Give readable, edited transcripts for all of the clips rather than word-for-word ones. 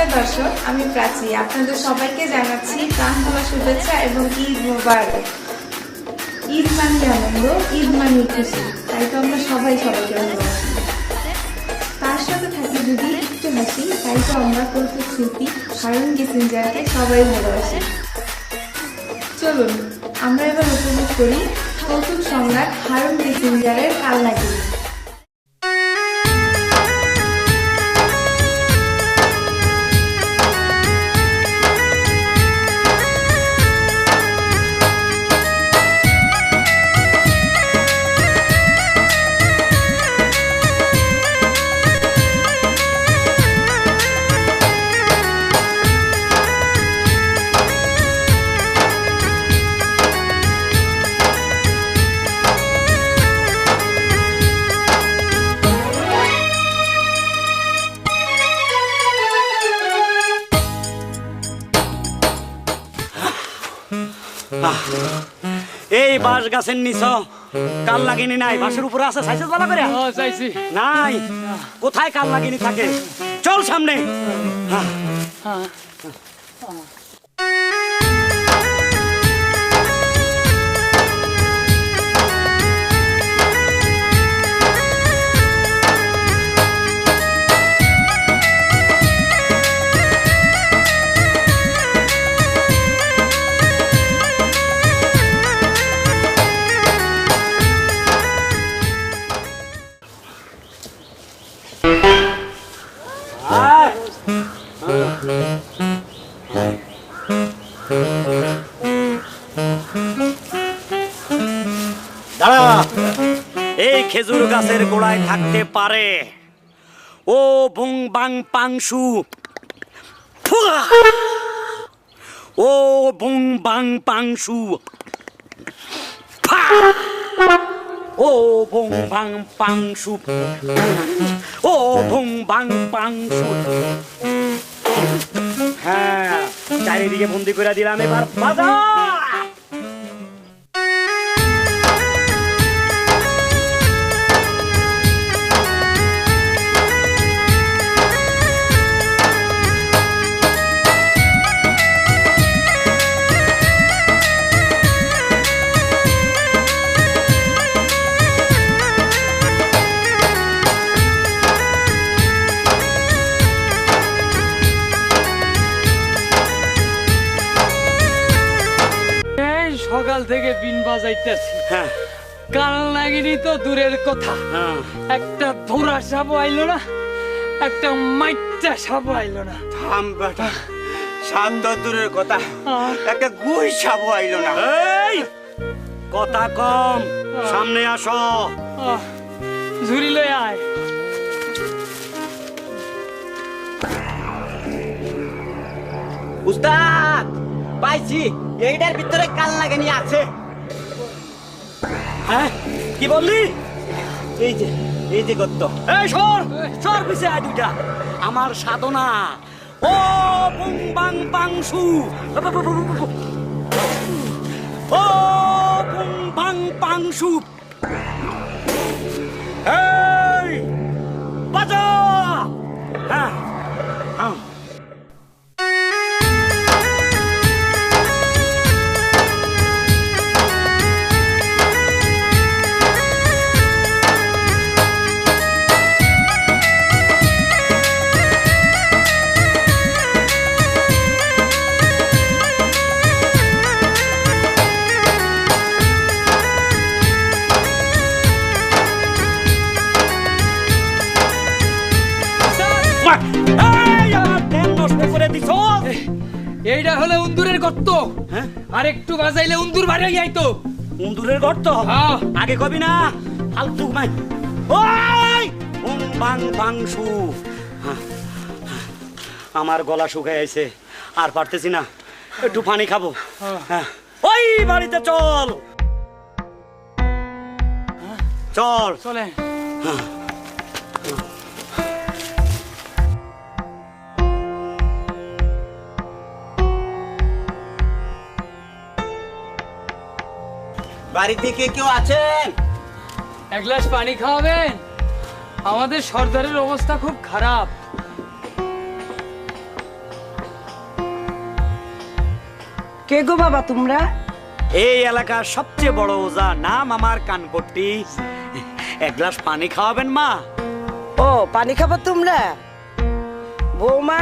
প্রিয় দর্শক, আমি প্রাচী। আপনাদের সবাইকে জানাচ্ছি প্রাণঢালা শুভেচ্ছা এবং ঈদ মোবারক। ঈদ মানে আনন্দ, ঈদ মানে খুশি, তাই তো আমরা সবাই সবাইকে ভালোবাসি। তার সাথে থাকি যদি একটু হাসি, তাই তো আমরা কৌতুক শিল্পী হারুন কিসিঞ্জারকে সবাই ভালোবাসি। চলুন আমরা এবার উপভোগ করি কৌতুক সম্রাট হারুন কিসিঞ্জারের কালনাগিরি। এই বাঁশ গাছের নিচ কাল লাগিনি নাই, বাঁশের উপরে আছে, চাইছিস ভালো করে? চাইছি নাই, কোথায় কাল লাগিনি থাকে? চল সামনে। দাঁড়া, এই খেজুর গাছের গোড়ায় থাকতে পারে ও বুং বাং পাংশু, ও বুং বাং পাংশু, ও বুং বাং পাংশু, ও বুং বাং পাংশু। হ্যাঁ, চারিদিকে বন্দি করে দিলাম, এবার বাজা। সকাল থেকে বিন বাজাইতেছি, হ্যাঁ, কাল নাগিনি তো দূরের কথা, হ্যাঁ। একটা ধরা সাপ আইলো না, একটা মাইটা সাপ আইলো না। থাম বেটা, শান্ত দূরের কথা, একটা গুই সাবো আইলো না। এই কথা কম, সামনে আসো। ঝুরি লই আয়। উস্তাদ, পাইছি, এইটার ভিতরে কাল লাগানি আছে। হ্যাঁ, কি বললি? এই যে গত্ত। এই সর সর, পিছে আয় দুইটা। আমার সাধনা ও বুং বাং পাংশু, ও বুং বাং পাংশু। এই বাজা। হ্যাঁ, হ্যাঁ। এইটা হলো উন্দুরের গর্ত। হ্যাঁ, আর একটু বাজাইলে উন্দুর বাড়ি যাইতো। উন্দুরের গর্ত? হ্যাঁ। আগে কবি না, ফালতু মাই। ওই বুং বাং পাংশু। আমার গলা শুকায় আছে, আর পারতেছি না, একটু পানি খাবো। হ্যাঁ, ওই বাড়িতে চল, চল। চলে। বাড়িতে কে কেউ আছেন? এক গ্লাস পানি খাওয়াবেন? আমাদের সর্দারের অবস্থা খুব খারাপ। কে গো বাবা তোমরা? এই এলাকার সবচেয়ে বড় ওজা, নাম আমার কানপট্টি। এক গ্লাস পানি খাওয়াবেন মা? ও পানি খাবো তোমরা? বৌমা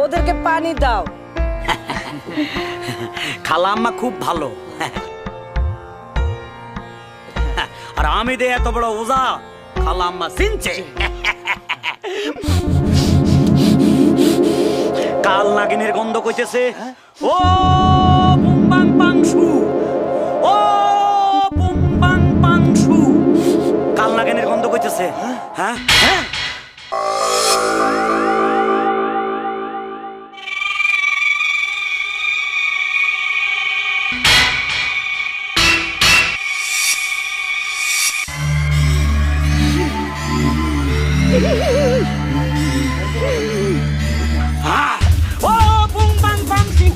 ওদেরকে পানি দাও। খালাম্মা খুব ভালো। আর আমি দে এত বড় ওজা, খালাম্মা চিনছে। কাল নাগিনের গন্ধ কইতেছে। ও বুমবাং পাংশু, ও বুমবাং পাংশু, কাল নাগিনের গন্ধ কইতেছে। হ্যাঁ হ্যাঁ, ও বুমবাং পাংশু,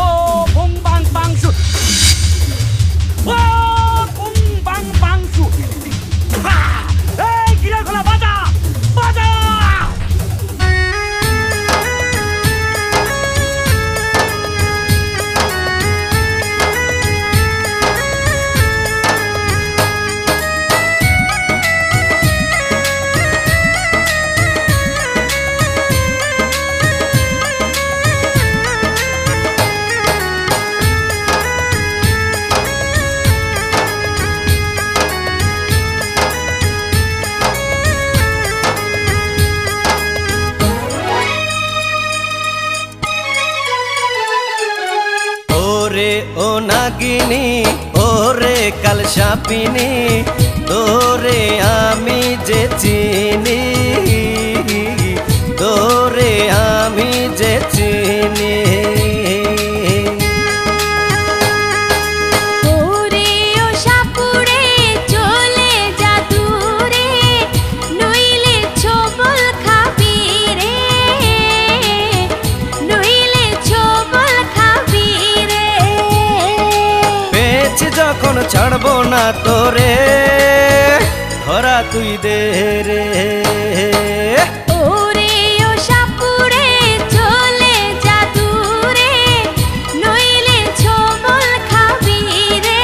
ও বুমবাং পাংশু, ও বুমবাং পাংশু। এই গিরা খোলা, বাজা বাজা। ওরে ও নাগিনী, ওরে কাল সাপিনী, তোরে আমি যে চিনি, তোরে আমি যে চিনি। ওরে ও সাপুড়ে চলে যা দূরে, নইলে ছবল খাবি রে, নইলে ছবল খাবি রে। পেয়েছি যখন ছাড়বো না তোরে, ধরা তুই দে রে। ওরে ও সাপুড়ে চলে যা দূরে, নইলে ছবল খাবি রে,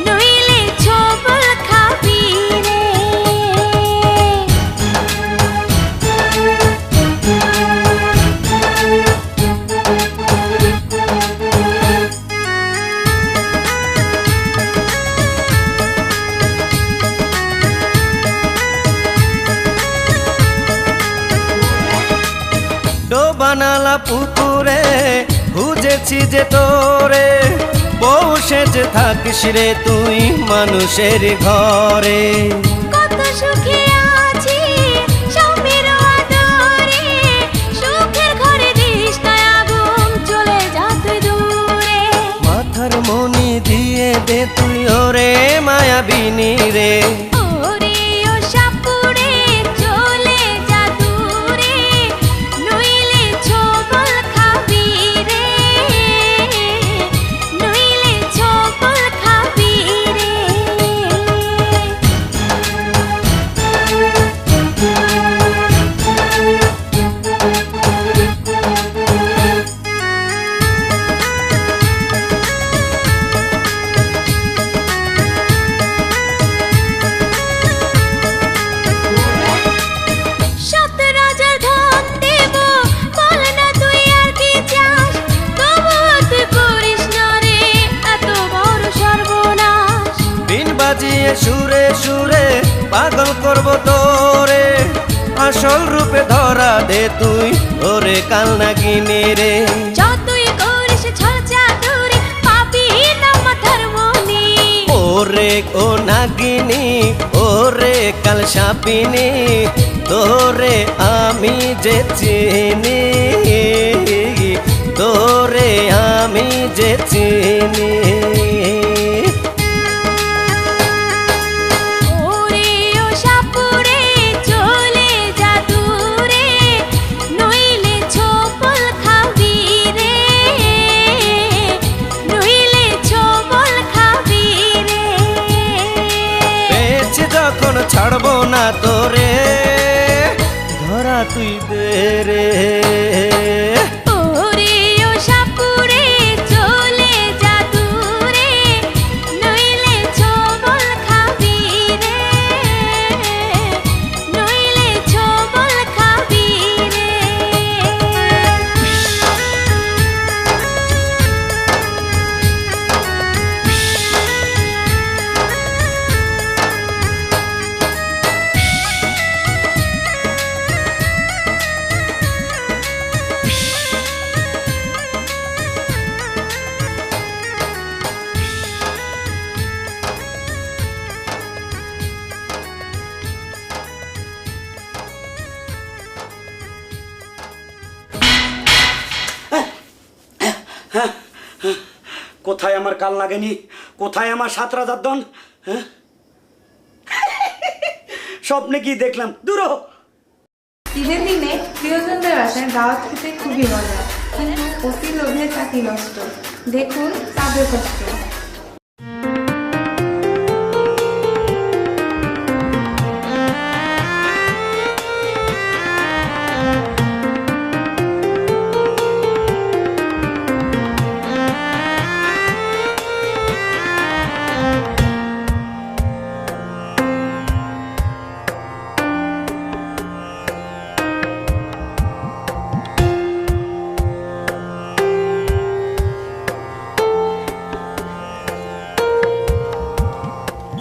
নইলে ছবল খাবি রে। ডোবানালা পুকুরে খুঁজেছি যে তোরে, বউ সেজে থাকিস রে তুই মানুষের ঘরে। কত সুখে আছি স্বামীর আদরে, সুখের ঘরে দিস না আগুন, চলে যা তুই দূরে। মাথার মনি দিয়ে দে তুই ওরে মায়াবিনী রে। ওরে ও সাপুড়ে চলে যা দূরে, নইলে ছবল খাবি রে, নইলে ছবল খাবি রে। সত রাজার ধন দেব, বল না তুই আর কি চাস, তবুও তুই করিস না রে এত বড় সর্বনাশ। বিন বাজিয়ে সুরে সুরে পাগল করব তোরে, আসল রূপে ধরা দে তুই ওরে কাল নাগিনী রে। যতই করিস ছল চাতুরি, পাবি না মাথার মনি। ওরে ও নাগিনী, ওরে কাল সাপিনী, তোরে আমি যে চিনি, তোরে আমি যে চিনি। ওরে ও সাপুড়ে চলে যা দূরে, নইলে ছবল খাবি রে, নইলে ছবল খাবি রে। পেয়েছি যখন ছাড়বো না তোরে, ধরা তুই দে রে। ওরে হ্যাঁ হ্যাঁ। কোথায় আমার কাল লাগেনি, কোথায় আমার 7 রাজার দন? হ্যাঁ স্বপ্নে কি দেখলাম? দূর হ। ঈদের দিনে প্রিয়জনদের বাসায় দাওয়াত খেতে খুবই মজা, কিন্তু অতি লোভে চাকরি নষ্ট। দেখুন তাদের কষ্ট।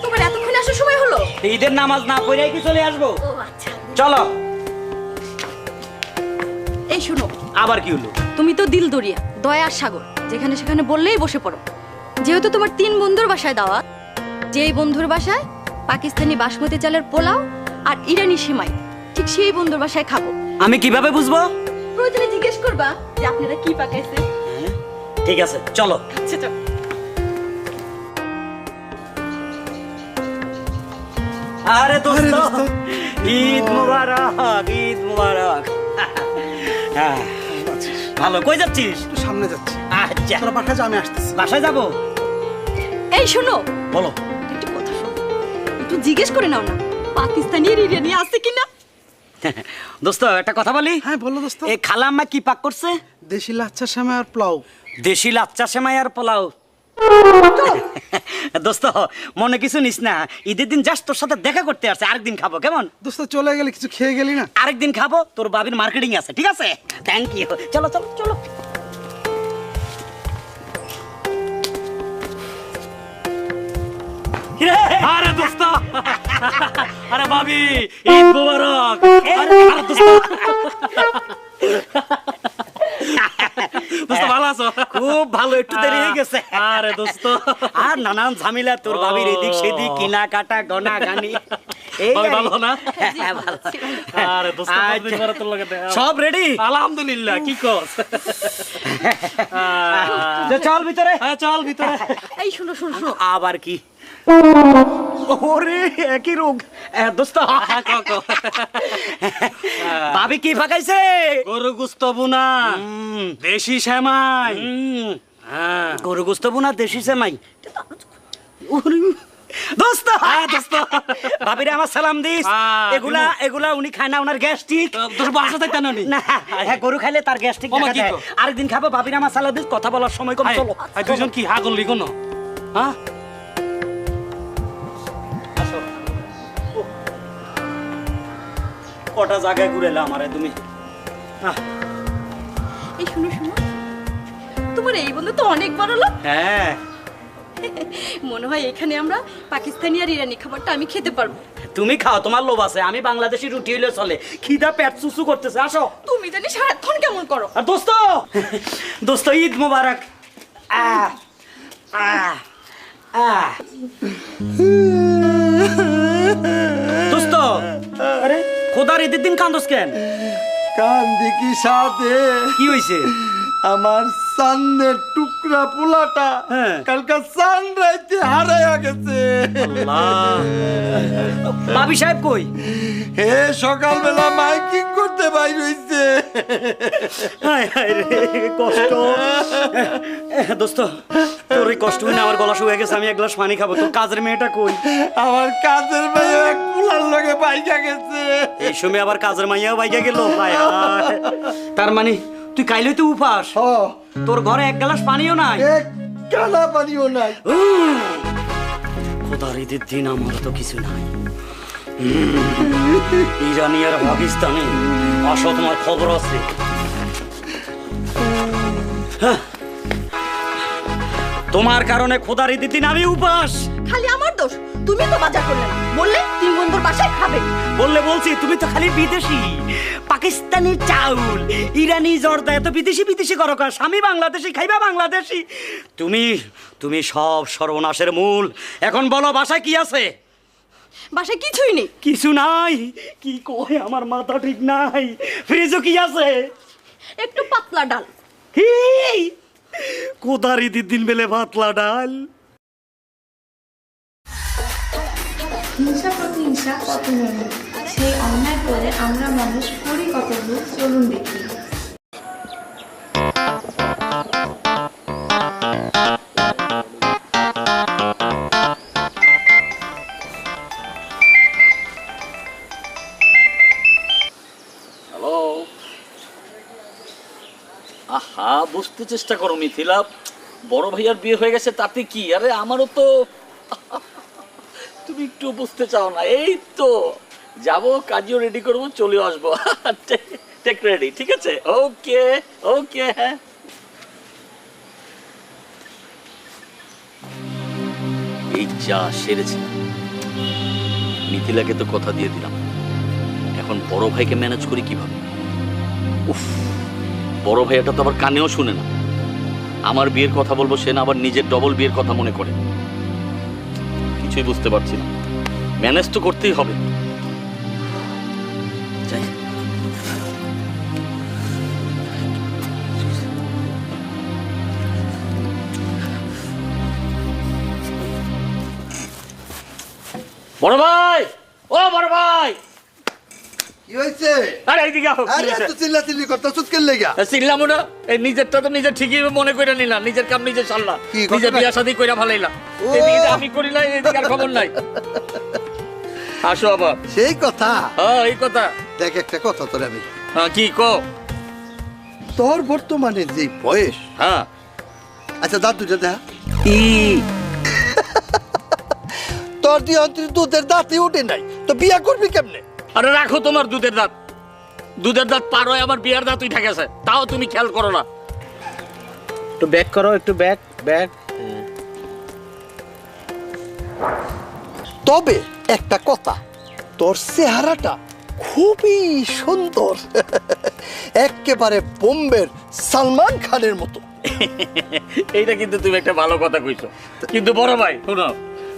তোমার এতক্ষণ আসার সময় হলো? ঈদের নামাজ না পড়ে কি চলে আসবো? ও আচ্ছা। চলো। এই শোনো, আবার কি হলো? তুমি তো দিল দরিয়া, দয়ার সাগর, যেখানে সেখানে বললেই বসে পড়ো। যেহেতু তোমার 3 বন্ধুর বাসায় দাওয়াত, যেই বন্ধুর বাসায় পাকিস্তানি বাসমতি চালের পোলাও আর ইরানি সেমাই, ঠিক সেই বন্ধুর বাসায় খাবো। আমি কিভাবে বুঝবো? প্রয়োজনে জিজ্ঞেস করবা যে আপনারা কি পাকাইছে। ঠিক আছে চলো। আচ্ছা চল। আরে দোস্ত, ঈদ মুবারক, ঈদ মুবারক। হ্যাঁ, ভালো। কই যাচ্ছিস? সামনে যাচ্ছি, আচ্ছা, তোরা বাসায় যা, আমি আসতেছি। বাসায় যাবো। এই শোনো, বলো। একটু কথা শোনো, একটু জিজ্ঞেস করে নাও না পাকিস্তানি আর ইরানি আছে কিনা। দোস্ত একটা কথা বলি। হ্যাঁ বলো দোস্ত। এই খালাম্মা কি পাক করছে? দেশি লাচ্ছা সেমাই আর পোলাও। দেশি লাচ্চা সেমাই আর পোলাও। দোস্ত মনে কিছু নিস না, ঈদের দিন জাস্ট তোর সাথে দেখা করতে আসছে। আরেকদিন খাবো, কেমন? দোস্ত চলে গেলে কিছু খেয়ে গেলি না? আরেকদিন খাবো, তোর বাবির মার্কেটিং আছে। ঠিক আছে, থ্যাংক ইউ। চলো চলো চলো। আরে দোস্ত, আরে ভাবি, ঈদ মোবারক। আরে দোস্ত, দোস্ত ভালো আছো? খুব ভালো, একটু দেরি হয়ে গেছে। আরে দোস্ত, আর নানান ঝামেলা, তোর বাবির এদিক সেদিক, কিনা কাটা গনা গানি। ভাবি ভালো না? হ্যাঁ, ভালো। আরে দোস্ত, আচ্ছা। কতদিন পরে তোর লগে দেখা। সব রেডি? আলহামদুলিল্লাহ। কি কস? চল ভিতরে। হ্যাঁ চল ভিতরে। এই শোনো শোনো শোনো, আবার কি? ওরে একই রোগ। দোস্ত ভাবি কি ফাঁকাইছে? গরু গুস্ত বুনা, দেশি সেমাই। হ্যাঁ গরু গোস্ত বোনা, দেশি সেমাই। ওরে, দোস্ত দোস্ত, ভাবিরে আমার সালাম দিস। হ্যাঁ, এগুলা এগুলা উনি খায় না, ওনার গ্যাস্ট্রিক। তোর বাসা থাকতে না নি? না, হ্যাঁ, গরু খাইলে তার গ্যাস্ট্রিক ওমা, দেখা কি দেয়। কও? আরেকদিন খাবো, ভাবিরে আমার সালাম দিস। কথা বলার সময় কম, চলো। আর দুজন কি হা করলি কোনো? হ্যাঁ আসো। ওহ, কটা জায়গায় ঘুরেলা আমারে তুমি। এই শোনো শোনো, তোমার এই বন্ধু তো অনেক বড় লোক। হ্যাঁ, মনে হয় এখানে আমরা পাকিস্তানি আর ইরানি খাবারটা আমি খেতে পারবো। তুমি খাও, তোমার লোভ আছে। আমি বাংলাদেশি রুটি হইলে চলে। খিদা পেট চুচু করতেছে। আসো। তুমি জানি সারাক্ষণ কেমন করো। আর দোস্ত, দোস্ত ঈদ মোবারক। আহ, আহ, আহ। দোস্ত, আরে খোদার ঈদের দিন কান্দোস কেন? কান্দি কি সাথে? কি হইছে? আমার সান্নের টুকরা পোলাটা হ্যাঁ। কালকা সানরাইতে হারাইয়া গেছে। ভাবি সাহেব কই? হে সকালবেলা মাইকিং করতে বাইর হইছে। হায় হায় রে, কষ্ট। দোস্ত, তোর এই কষ্ট হয়ে না আমার গলা শুয়ে গেছে। আমি এক গ্লাস পানি খাবো। তোর কাজের মেয়েটা কই? আমার কাজের মেয়ে এক পোলার লগে বাইকা গেছে। এই সময় আবার কাজের মাইয়াও বাইকে গেল। হায় হায়। তার মানে তুই কাইলে তো উপাস? হ, তোর ঘরে এক গ্লাস পানিও নাই? এক কানা পানিও নাই। খোদার ঈদের দিন আমার তো কিছু নাই। ইরানি আর পাকিস্তানি আসো, তোমার খবর আছে। হ্যাঁ। তোমার কারণে খোদার ঈদের দিন আমি উপাস। খালি আমার দোষ, তুমি তো বাজার করলে না, বললে 3 বন্ধুর বাসায় খাবে। বললে বলছি, তুমি তো খালি বিদেশি। পাকিস্তানি চাউল, ইরানি জর্দা, এত বিদেশি বিদেশি করো কাজ। আমি বাংলাদেশি, খাইবা বাংলাদেশি। তুমি তুমি সব সর্বনাশের মূল। এখন বলো, বাসায় কি আছে? বাসায় কিছুই নেই। কিছু নাই? কি কয়, আমার মাথা ঠিক নাই। ফ্রিজও কি আছে? একটু পাতলা ডাল। এই, কোদারি দিন বেলে ভাতলা ডাল। হিংসা প্রতিহিংসা কত মূল্য, সেই অন্যায় করে আমরা মানুষ করি কত ভুল, চলুন দেখি। হ্যালো, আহা বুঝতে চেষ্টা করো মিথিলা, বড় ভাইয়ার বিয়ে হয়ে গেছে তাতে কি? আরে আমারও তো তুমি একটু বুঝতে চাও না। এই তো যাবো, কাজও রেডি করবো, চলে আসবো। টেক রেডি, ঠিক আছে? ওকে ওকে। হ্যাঁ এই যা সেরেছি, মিথিলাকে তো কথা দিয়ে দিলাম, এখন বড় ভাইকে ম্যানেজ করি কিভাবে? উফ, বড় ভাইয়াটা তো আবার কানেও শুনে না। আমার বিয়ের কথা বলবো, সে না আবার নিজের ডবল বিয়ের কথা মনে করে। কিছুই বুঝতে পারছি না, ম্যানেজ তো করতেই হবে। যাই। বড় ভাই, ও বড় ভাই, কি হয়েছে? আরে এইদিকে আও। আরে এত চিল্লাচিল্লি করতেছিস কেন লাগা? চিল্লাম না, এই নিজেরটা তো নিজে ঠিকই মনে করে নিলাম, নিজের কাম নিজে সারলাম, কি নিজের ঘটনা? বিয়া শাদী কইরা ভালাইলাম। ও। এদিকে আমি করি নাই, এদিকে আর খবর নাই। আসো আবার। সেই কথা। হ্যাঁ এই কথা। দেখ একটা কথা তোর আমি, হ্যাঁ কি কো? তোর বর্তমানে যে বয়স, হ্যাঁ আচ্ছা দাঁত দুটো দেখা, ই তোর দিয়ে অন্তত দুধের দাঁতই উঠে নাই, তো বিয়া করবি কেমনে? আরে রাখো তোমার দুধের দাঁত, দুধের দাঁত পার হয়ে আমার বিয়ার দাঁত উঠে গেছে, তাও তুমি খেয়াল করো না। একটু ব্যাক করো, একটু ব্যাক ব্যাক। তবে একটা কথা, তোর চেহারাটা খুবই সুন্দর, একেবারে বোম্বের সালমান খানের মতো। এইটা কিন্তু তুমি একটা ভালো কথা কইছো, কিন্তু বড় ভাই শোনো,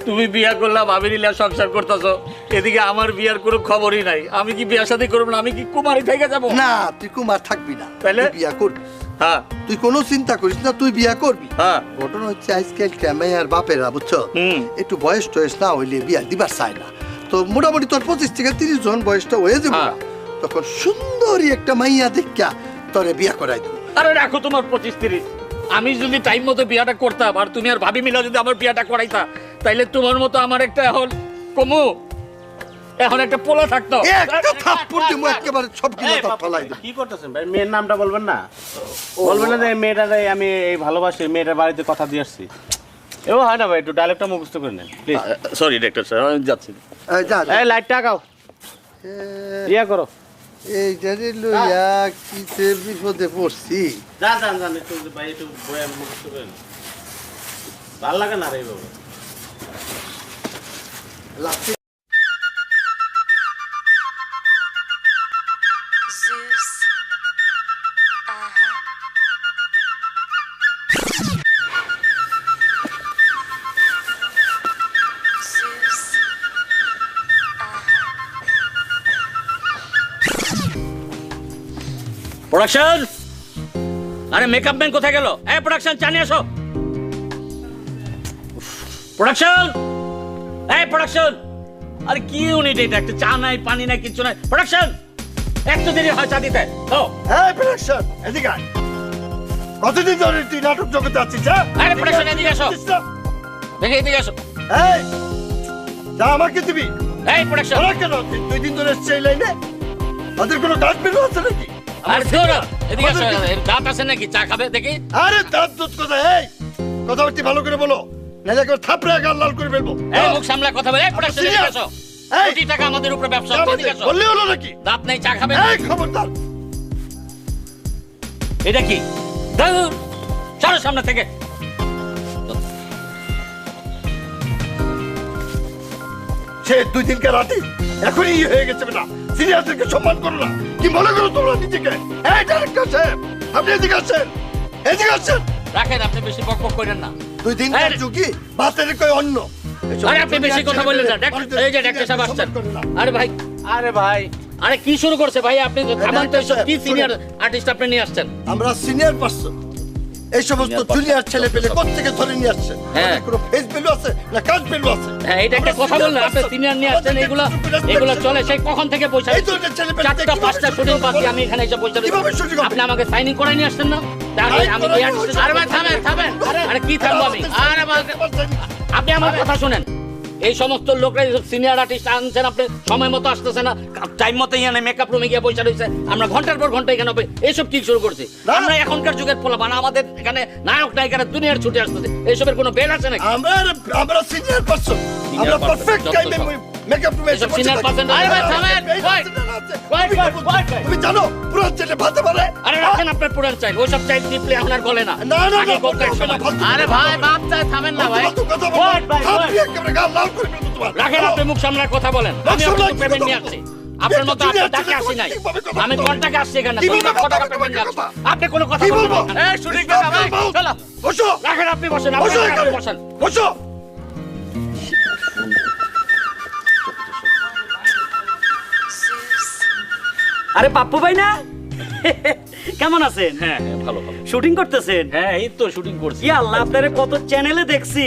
তুমি বিয়া করলা, ভাবি নিলে সংসার করতেছো, এদিকে আমার বিয়ার কোনো খবরই নাই। আমি কি বিয়া শাদী করবো না? আমি কি কুমারী থেকে যাবো? না, তুই কুমার থাকবি না, তাহলে? তুই বিয়া করবি। হ্যাঁ তুই কোনো চিন্তা করিস না, তুই বিয়া করবি। হ্যাঁ ঘটনা হচ্ছে আজকাল ক্যামেয়ার বাপেরা বুঝছো, হুম। একটু বয়স টয়স না হইলে বিয়া দিবার চায় না। তো মোটামুটি তোর 25 থেকে 30 জন বয়সটা হয়ে যাবে, হ্যাঁ। তখন সুন্দরী একটা মাইয়া দেখা তোরে বিয়া করাই দেবো। আরে রাখো তোমার 25-30। আমি যদি টাইম মতো বিয়াটা করতাম আর তুমি আর ভাবি মিলা যদি আমার বিয়াটা করাইতা, তাইলে তোমার মতো আমার একটা এখন কমু, এখন একটা পোলা থাকতো। একটা থাপ্পড় দিমু একেবারে সব কিছু ফলাই দেবো। কি করতেছেন ভাই? মেয়ের নামটা বলবেন না? বলবেন না যে মেয়েটারে আমি এই ভালোবাসি, মেয়েটার বাড়িতে কথা দিয়ে আসছি? এও হয় না ভাই, একটু ডায়লগটা মুখস্থ করে নেন প্লিজ। সরি ডাক্তার স্যার, আমি যাচ্ছি। এই যা যা। এই লাইটটা আগাও, ইয়া করো। এই জানি লইয়া কিসের বিপদে পড়ছি। যান যান যান, একটু ভাই একটু বয়া মুখস্থ করে নেন। ভালো লাগে না রে বাবা। লাস্টে প্রোডাকশন, আরে মেকআপ ম্যান কোথায় গেল? এই প্রোডাকশন, জানিয়ে আসো। প্রোডাকশন, এই প্রোডাকশন, আরে কি ইউনিট এটা? একটা চা নাই, পানি নাই, কিছু নাই। প্রোডাকশন, একটু দেরি হয় চা দিতে। ও এই প্রোডাকশন, এদিকে আয়। কতদিন ধরে তুই নাটক জগতে আছিস? আরে প্রোডাকশন এদিকে আসো, দেখে এদিকে আসো। এই যা, আমাকে দিবি। এই প্রোডাকশন, ওরা কেন 2 দিন ধরে এসছে এই লাইনে? ওদের কোনো কাজ বেরো আছে নাকি? আরে ধরো এদিকে আসো। দাঁত আছে নাকি? চা খাবে দেখি। আরে দাঁত দুধ কোথায়? এই কথাবার্তা ভালো করে বলো, নাহলে একবার থাপড়ে গাল লাল করে ফেলবো। এই মুখ সামলা কথা বলে। এই প্রোডাকশন এদিকে আসো। এই, কোটি টাকা আমাদের উপরে ব্যবসা হচ্ছে, এদিকে আসো। বললে হলো নাকি? দাঁত নাই, চা খাবে? এই খবরদার। এটা কি? ধুর, সরো সামনে থেকে। সে 2 দিনকার রাতে এখনই হয়ে গেছে না। সিনিয়রদেরকে সম্মান করো না, কি মনে করো তোমরা নিজেকে? এই ডাইরেক্টর সাহেব, আপনি এদিকে আসেন, এদিকে আসেন। রাখেন, আপনি বেশি বকবক করেন না। 2 দিনকার যুগি বাতের কই অন্য। আরে আপনি বেশি কথা বললেন না। এই যে ডাক্তার সাহেব আসছেন। আরে ভাই, আরে ভাই, আরে কি শুরু করছে ভাই? আপনি থামান তো, এসব কি সিনিয়র আর্টিস্ট আপনি নিয়ে আসছেন? আমরা সিনিয়র পার্সন, এই সমস্ত জুনিয়র ছেলে পেলে কোথেকে ধরে নিয়ে আসছে? হ্যাঁ। ওদের কোনো ফেস ভ্যালু আছে না কাজ ভ্যালু আছে? হ্যাঁ, এটা একটা কথা বললেন আপনি, সিনিয়র নিয়ে আসছেন, এগুলো চলে সেই কখন থেকে পয়সা এই ধরনের ছেলে পেলে 4টা 5টা শুটিং বাকি, আমি এখানে এসে পয়সা কিভাবে shooting হবে? আপনি আমাকে সাইনিং করে নিয়ে আসছেন না? তাহলে আমি Sign কি করাই আরে ভাই থামেন। আরে কি থামবো আমি? আরে ভাই, আপনি আমার কথা শুনেন। এই সমস্ত লোকরা সিনিয়র আর্টিস্ট আনছেন, আপনি সময় মতো আসতেছে না, টাইম মতো এখানে মেকআপ রুমে গিয়ে পয়সা রয়েছে, আমরা ঘন্টার পর ঘন্টা এখানে এইসব কি শুরু করছি? আমরা এখনকার যুগের পোলাপান, আমাদের এখানে নায়ক নায়িকারা দুনিয়ার ছুটে আসতেছে, এইসবের কোনো বেল আছে নাকি? আমরা সিনিয়র পারসন, আমরা পারফেক্ট টাইমে মেকআপ রুমে এসে সিনিয়র পারসন। আরে ভাই থামেন, তুমি জানো পুরো ছেলে ভাতে পারে? আরে রাখেন আপনার পুরান চাইল, ওইসব চাইল টিপলে আপনার গলে না। না আগে কোকটা শোনান। আরে ভাই বাপ চাই, থামেন না ভাই। রাখেন, আপনি মুখ সামলার কথা বলেন। আমি আপনাকে পেমেন্ট নিয়ে আসছি, আপনার মতো আপনার ডাকে আসি নাই, আমি কন্টাকে আসছি এখানে। আপনি কোনো কথা বলবেন না। এই শুটিং দেখা ভাই, চলো বসো। রাখেন, আপনি বসেন, বসো আপনি এখানে। বসেন। বসো। আরে পাপ্পু ভাই না? কেমন আছেন? হ্যাঁ ভালো ভালো। শুটিং করতেছেন? হ্যাঁ এই তো শুটিং করছি। ইয়া আল্লাহ, আপনারে কত চ্যানেলে দেখছি,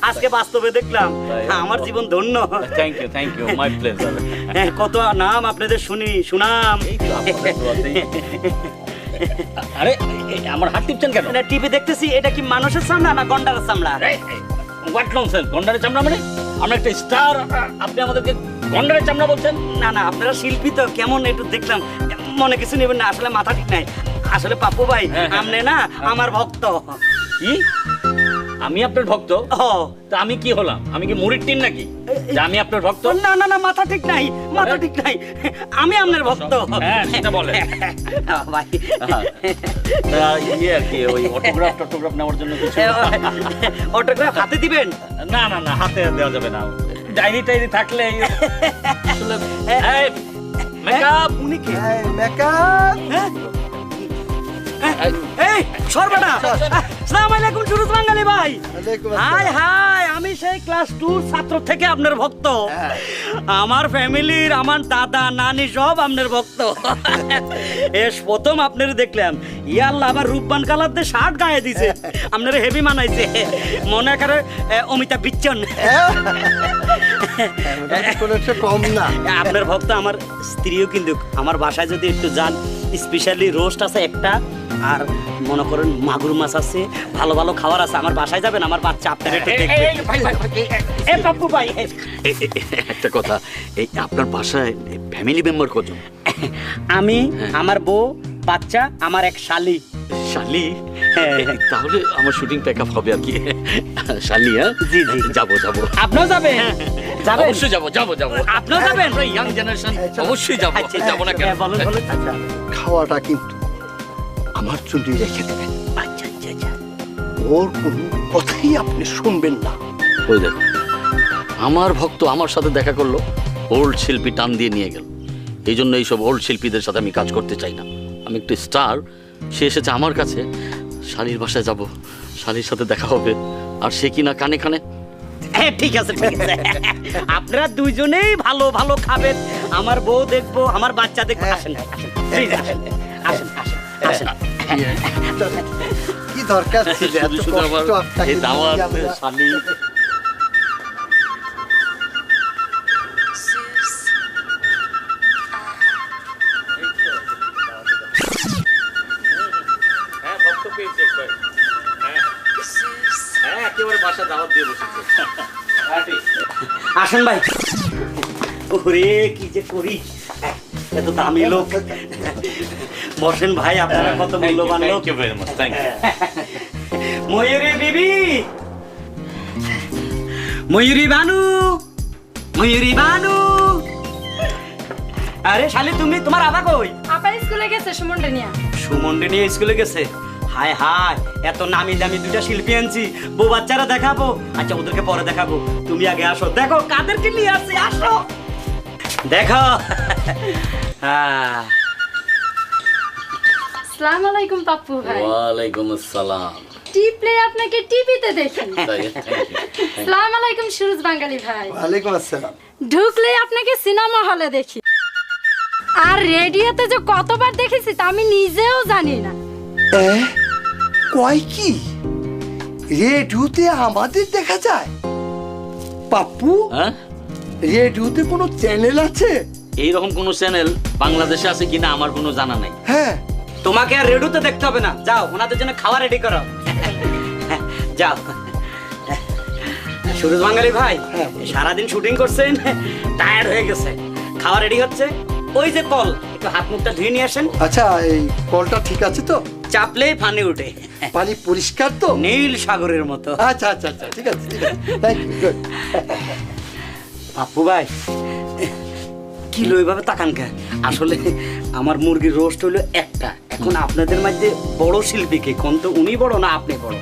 আজকে বাস্তবে দেখলাম, আমার জীবন ধন্য। Thank you my pleasure. হ্যাঁ, কত নাম আপনাদের সুনাম। আরে আমার হাত টিপছেন কেন? এটা টিভি দেখতেছি, এটা কি মানুষের চামড়া না গন্ডারের চামড়া? হোয়াট ননসেন্স, গন্ডারের চামড়া মানে? আমরা একটা স্টার, আপনি আমাদেরকে গন্ডারের চামড়া বলছেন? না না, আপনারা শিল্পী তো, কেমন একটু দেখলাম, মনে কিছু নেবেন না, আসলে মাথা ঠিক নাই। আসলে পাপ্পু ভাই, আপনি না আমার ভক্ত। কি? আমি আপনার ভক্ত? ও তা আমি কি হলাম? আমি কি মুড়ির টিন নাকি যে আমি আপনার ভক্ত? না না না, মাথা ঠিক নাই, মাথা ঠিক নাই, আমি আপনার ভক্ত। হ্যাঁ সেটা বলেন। ভাই ইয়ে আর কি, ওই অটোগ্রাফ নেওয়ার জন্য কিছু। অটোগ্রাফ হাতে দিবেন? না না না, হাতে দেওয়া যাবে না, ডায়েরি টাইরি থাকলে আসলে। মেকআপ উনি কে? মেকআপ এই সরবেটা, আসসালামু আলাইকুম সুরজ বাঙালি ভাই। ওয়ালাইকুম হাই হাই, আমি সেই ক্লাস 2 ছাত্র থেকে আপনার ভক্ত। আমার ফ্যামিলির, আমার দাদা নানি সব আপনার ভক্ত। এস প্রথম আপনার দেখলাম, ইয়াল্লা আবার রূপবান কালার দিয়ে শার্ট গায়ে দিছে, আপনার হেভি মানাইছে, মনে করে অমিতাভ বচ্চন। কোনো একটা কম না। আপনার ভক্ত আমার স্ত্রীও, কিন্তু আমার বাসায় যদি একটু যান, স্পেশালি রোস্ট আছে একটা, আর মনে করেন মাগুর মাছ আছে, ভালো ভালো খাবার আছে, আমার বাসায় যাবেন, আমার বাচ্চা আপনার একটু দেখবে। এ পাপ্পু ভাই, একটা কথা, এই আপনার বাসায় ফ্যামিলি মেম্বার কজন? আমি, আমার বউ, বাচ্চা, আমার এক শালি। শালি? তাহলে আমার শুটিং প্যাকআপ হবে আর কি। শালি? হ্যাঁ জি জি, যাবো। আপনিও যাবেন? যাবেন? অবশ্যই যাবো। আপনিও যাবেন? ইয়াং জেনারেশন, অবশ্যই যাবো। যাবো না কেন? বলুন বলুন। আচ্ছা খাওয়াটা কিন্তু আমার জন্য রেখে দেবেন। আচ্ছা আচ্ছা আচ্ছা। ওর কোনো কথাই আপনি শুনবেন না। ওই দেখো, আমার ভক্ত আমার সাথে দেখা করলো, ওল্ড শিল্পী টান দিয়ে নিয়ে গেল। এই জন্য এইসব ওল্ড শিল্পীদের সাথে আমি কাজ করতে চাই না। আমি একটু স্টার, সে এসেছে আমার কাছে, শালির বাসায় যাব, শালির সাথে দেখা হবে, আর সে কিনা কানে কানে। হ্যাঁ ঠিক আছে ঠিক আছে, আপনারা দুইজনেই ভালো ভালো খাবেন, আমার বউ দেখবো, আমার বাচ্চা দেখবো। আসেন আসেন please, আসেন আসেন আসেন আসেন। কি দরকার ছিল এত শুধু শুধু আমার কষ্ট আপনাকে এই দাওয়াত, দিয়ে আমরা- শালি। আসেন ভাই। ওরে কি যে করি, এত দামি লোক। বসেন ভাই, আপনারা কত মূল্যবান লোক। ময়ূরী বিবি, ময়ূরী বানু, ময়ূরী বানু। আরে শালি তুমি, তোমার আবা কই? আপা স্কুলে গেছে সুমনটা নিয়ে। সুমনডে নিয়ে স্কুলে গেছে? হায় হায়, এত নামি দামি দুইটা শিল্পী আনছি, বউ বাচ্চারা দেখাবো। আচ্ছা ওদেরকে পরে দেখাবো, তুমি আগে আসো, দেখো কাদেরকে নিয়ে আসছি, আসো দেখো। আসসালামু আলাইকুম পাপ্পু ভাই। ওয়ালাইকুম আসসালাম। টিপলে আপনাকে টিভিতে দেখি। আসসালামু আলাইকুম সুরজ বাঙালি ভাই। ওয়ালাইকুম আসসালাম। ঢুকলে আপনাকে সিনেমা হলে দেখি, আর রেডিওতে যে কতবার দেখেছি তা আমি নিজেও জানি না। কয় কি রেডিওতে আমাদের দেখা যায়? পাপ্পু, হ্যাঁ, রেডিওতে কোনো চ্যানেল আছে? এইরকম কোনো চ্যানেল বাংলাদেশে আছে কিনা আমার কোনো জানা নাই। হ্যাঁ, তোমাকে আর রেডিওতে দেখতে হবে না, যাও ওনাদের জন্য খাবার রেডি করো। যাও। সুরজ বাঙালি ভাই, সারাদিন শুটিং করছেন, টায়ার্ড হয়ে গেছে, খাওয়া রেডি হচ্ছে। ওই যে কল, একটু হাত মুখটা ধুয়ে নিয়ে আসেন। আচ্ছা, এই কলটা ঠিক আছে তো? চাপলেই পানি উঠে, পানি পরিষ্কার তো? নীল সাগরের মতো। আচ্ছা আচ্ছা আচ্ছা, ঠিক আছে ঠিক আছে, থ্যাংক ইউ, গুড। পাপ্পু ভাই, কিলো এইভাবে তাকান কে? আসলে আমার মুরগির রোস্ট হলো একটা। এখন আপনাদের মধ্যে বড় শিল্পী কে? কোন তো উনি বড় না আপনি বড়?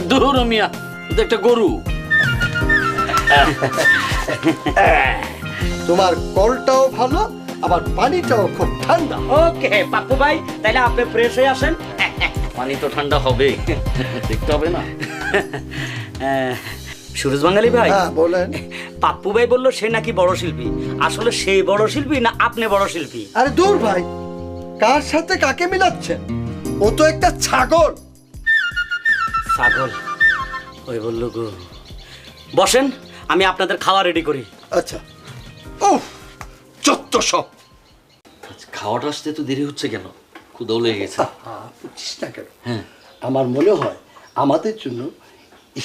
দূর মিয়া, ও তো একটা গরু। তোমার কলটাও ভালো, আবার পানিটাও খুব ঠান্ডা। ওকে পাপ্পু ভাই, তাহলে আপনি ফ্রেশ হয়ে আসেন। পানি তো ঠান্ডা হবে, দেখতে হবে না? সুরজ বাঙালি ভাই, হ্যাঁ বলেন। পাপ্পু ভাই বললো সে নাকি বড় শিল্পী। আসলে সেই বড় শিল্পী না আপনি বড় শিল্পী? আরে দূর ভাই, কার সাথে কাকে মিলাচ্ছেন? ও তো একটা ছাগল। ছাগল? ওই বললো গো। বসেন, আমি আপনাদের খাওয়া রেডি করি। আচ্ছা। উফ, চত্ব সব। খাওয়াটা আসতে তো দেরি হচ্ছে কেন? ক্ষুধাও লেগে গেছে। বুঝছিস না কেন? হ্যাঁ, আমার মনে হয় আমাদের জন্য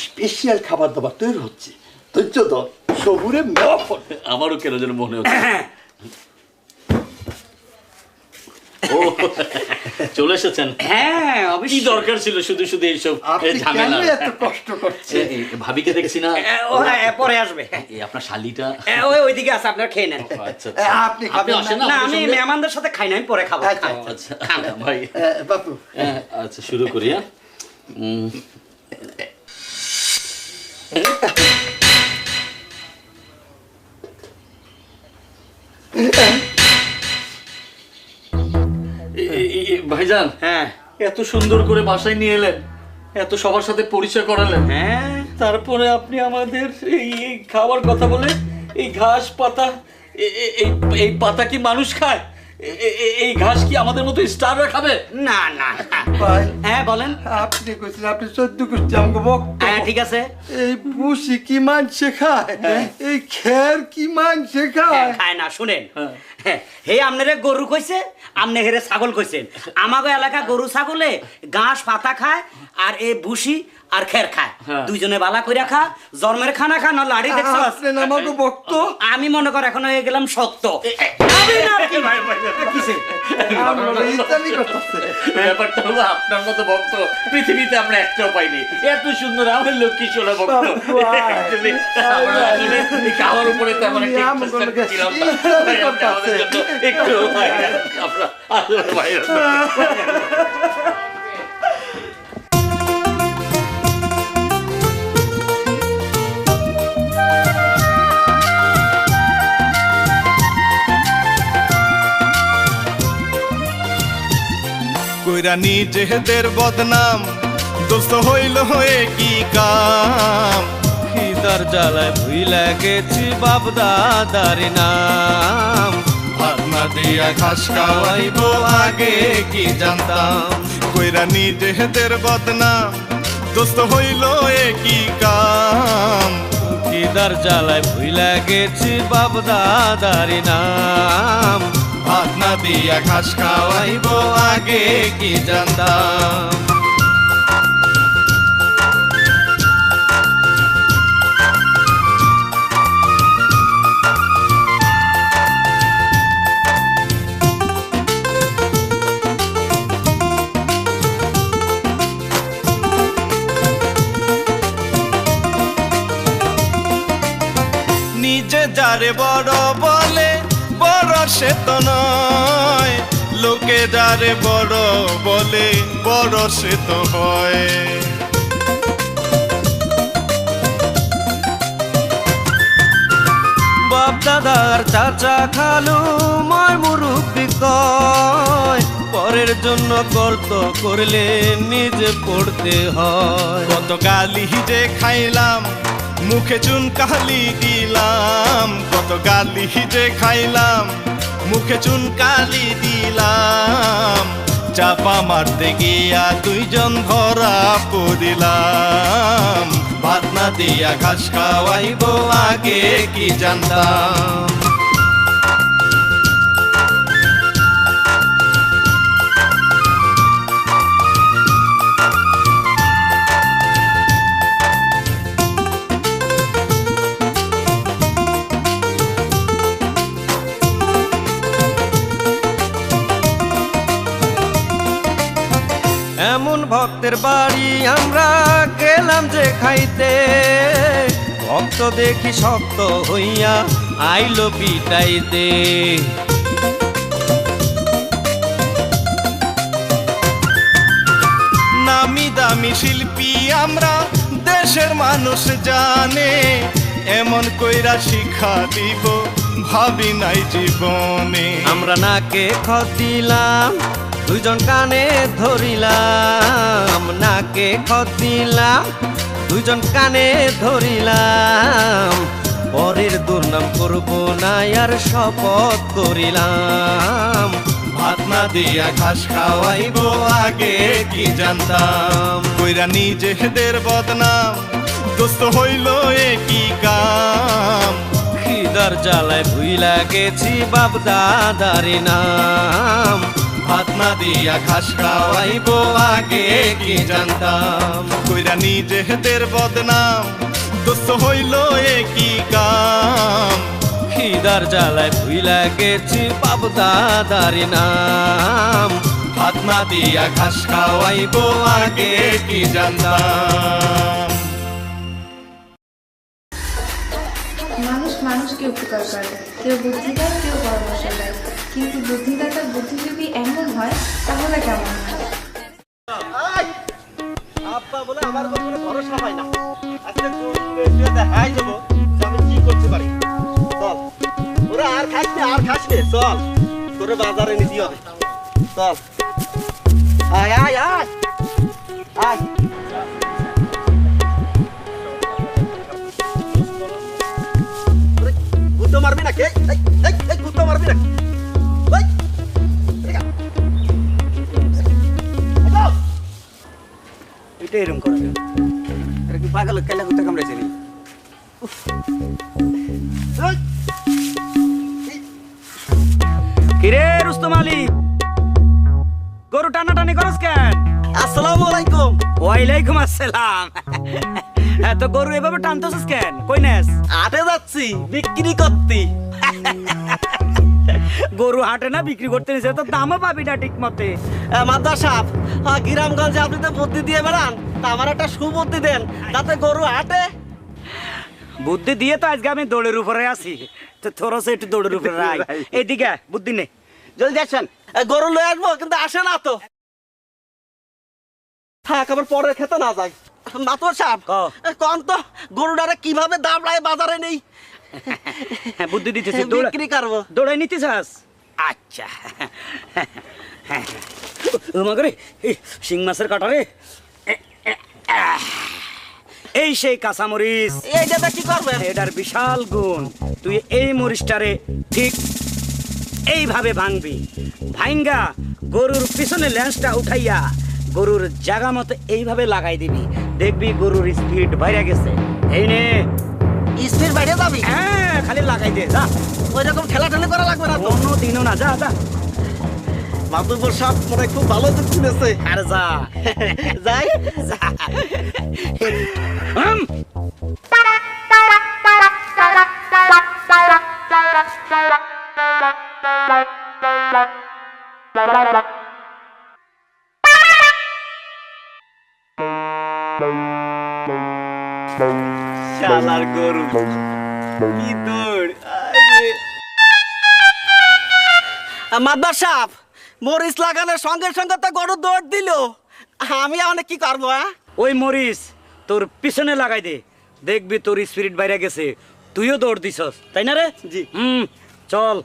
স্পেশাল খাবার দাবার তৈরি হচ্ছে। ধৈর্য ধর, সবুরে মেওয়া ফল। আমারও কেন যেন মনে হচ্ছে। ও, চলে এসেছেন? হ্যাঁ, কি অবশ্যই। দরকার ছিল শুধু শুধু এইসব আপনি কেন ঝামেলা? এত কষ্ট করছেন? এই ভাবিকে দেখছি না। পরে আসবে। এই আপনার শালিটা। ওইদিকে আছে, আপনার খেয়ে নেন। আচ্ছা আপনি আপনি খাবেন আসেন না? না না, আমাদের আমি সঙ্গে? মেহমানদের সাথে খাই না, আমি পরে খাবো। আচ্ছা, খাও। আচ্ছা ভাই, বাপু, আচ্ছা শুরু করি। হ্যাঁ, ভাইজান, হ্যাঁ এত সুন্দর করে বাসায় নিয়ে এলেন, এত সবার সাথে পরিচয় করালেন, হ্যাঁ, তারপরে আপনি আমাদের এই খাওয়ার কথা বলে এই ঘাস পাতা, এই পাতা কি মানুষ খায়? এই ঘাস কি আমাদের মতো স্টাররা খাবে? না না না। ভাই, হ্যাঁ বলেন। আপনি কইছেন আপনি 14 গোষ্ঠী আমাকে ভক্ত। হ্যাঁ ঠিক আছে। এই ভুসি কি মানছে খায়? এই খের কি মানছে খায়? খায় না, শুনেন। হে আপনারে গরু কইছে, আপনি হেরে ছাগল কইছেন। আমাগো এলাকা গরু ছাগলে ঘাস পাতা খায়, আর এই ভুসি আর খের খায়। দুইজনে বালা কইরা খা, জন্মের খানা খা, না লাড়ি দেখছো? আপনি না আমাকে ভক্ত? আমি মনে কর এখন হয়ে গেলাম শক্ত। আমি না কি? কিসে? আমরা ইত্যাদি করতেছে। ব্যাপারটা হলো আপনার মতো ভক্ত পৃথিবীতে আমরা একটাও পাইনি। এত সুন্দর আমার লক্ষ্মী সোনা ভক্ত। Actually, আমরা আসলে এই খাওয়ার উপরে তেমন একটা interest ছিলাম না। তাই আপনি আমাদের জন্য একটু আমরা আসলে বাইরে। কইরা নিজেদের বদনাম, দোস্ত হইল হয়ে কি কাম? খিদার জ্বালায় ভুইলা গেছি বাপ দাদার নাম। ভাবনা দিয়া ঘাস খাওয়াইব আগে কি জানতাম? কইরা নিজেদের বদনাম, দোস্ত হইল এ কি কাম? খিদার জ্বালায় ভুইলা গেছি বাপ দাদার নাম। ভাবনা দিয়া ঘাস খাওয়াইব আগে কি জানতাম? নিজে যারে বড় বলে বড় সে তো নয়, লোকে যারে বড় বলে বড় সে তো হয়। বাপ দাদার চাচা খালু মায় মুরুব্বি কয়, পরের জন্য গল্প করলে নিজে পড়তে হয়। কত গালি যে খাইলাম, মুখে চুন কালি দিলাম। কত গালি যে খাইলাম, মুখে চুন কালি দিলাম। চাপা মারতে গিয়া দুইজন ধরা পড়িলাম ভাত না দিয়া ঘাস খাওয়াইব আগে কি জানতাম এমন ভক্তের বাড়ি আমরা গেলাম যে খাইতে ভক্ত দেখি শক্ত হইয়া আইলো পিটাইতে নামি দামি শিল্পী আমরা দেশের মানুষ জানে এমন কইরা শিক্ষা দিব ভাবি নাই জীবনে আমরা নাকে খত দিলাম দুইজন কানে ধরিলাম নাকে খত দিলাম দুইজন কানে ধরিলাম পরের দুর্নাম করব না আর শপথ করিলাম ভাত না দিয়া ঘাস খাওয়াইব আগে কি জানতাম কইরা নিজেদের বদনাম দোস্ত হইল কি কাম খিদার জ্বালায় ভুইলা গেছি বাপ দাদারি নাম ভাত না দিয়া ঘাস খাওয়াইব আগে কি জানতাম কইরা নিজেদের বদনাম দোস্ত হইল কি কাম খিদার জ্বালায় ভুইলা গেছি বাপ দাদারি নাম ভাত না দিয়া ঘাস খাওয়াইব আগে কি জানতাম মানুষ মানুষকে উপকার করে, কেউ বুদ্ধি দেয়, কেউ পরামর্শ দেয়, কিন্তু বুদ্ধিদাতার বুদ্ধি যদি এমন হয় তাহলে কেমন হয়? আব্বা বলে আমার কোনো ভরসা হয় না আজকে দেখাই দেবো আমি কি করতে পারি চল ওরা আর খাসবে চল তোরে বাজারে নিতে হবে চল আয় আয় আয় আয় গুতো মারবি না কে গুতো মারবি না এটা এরকম করে এটা কি পাগল কেলা গুতো কামড়াইছে নি কিরে রুস্তম আলী গরু টানাটানি করস কেন? আসসালামু আলাইকুম ওয়ালাইকুম আসসালাম। এত গরু এভাবে টানতেছিস কেন? কই নেস? হাটে যাচ্ছি বিক্রি করতে গরু হাটে না বিক্রি করতে নিছে তো দামও পাবি না ঠিক মতে। মাদার সাহেব গ্রামগঞ্জে আপনি তো বুদ্ধি দিয়ে বেড়ান তা আমার একটা সুবুদ্ধি দেন যাতে গরু হাটে বুদ্ধি দিয়ে তো আজকে আমি দৌড়ের উপরে আছি তো তোরও সে একটু দৌড়ের উপরে আয় এদিকে বুদ্ধি নে জলদি আসেন গরু লয়ে আসবো কিন্তু আসে না তো থাক আবার পরে খেতে না যায় মাতর সাহেব কম তো গরুটারে কিভাবে দামড়ায় বাজারে নেই বুদ্ধি দিতেছি বিক্রি করবো দৌড়াই নিতে চাস? আচ্ছা মাগরে শিং মাছের কাটারে এই সেই কাঁচামরিচ এইটা কি করবে এটার বিশাল গুণ তুই এই মরিচটারে ঠিক এইভাবে ভাঙবি ভাঙ্গা গরুর পিছনে লেন্সটা উঠাইয়া গরুর জায়গা মতো এইভাবে লাগাই দিবি দেখবি গরুর স্পিড বাইরে গেছে এই নে স্পিড বাইরে যাবি হ্যাঁ খালি লাগাই দে যা ওই রকম ঠেলাঠেলি করা লাগবে না কোনো দিনও না যা যা মাতুব্বর সাহেব মনে খুব ভালো দুধ কিনেছে আরে যা যাই যা শালার গরু কি দৌড় মাদার সাহেব মরিচ লাগানোর সঙ্গে সঙ্গে তো গরু দৌড় দিল আমি অনেক কি করবো ওই মরিচ তোর পিছনে লাগাই দে দেখবি তোর স্পিরিট বাইরে গেছে তুইও দৌড় দিছস তাই না রে? জি চল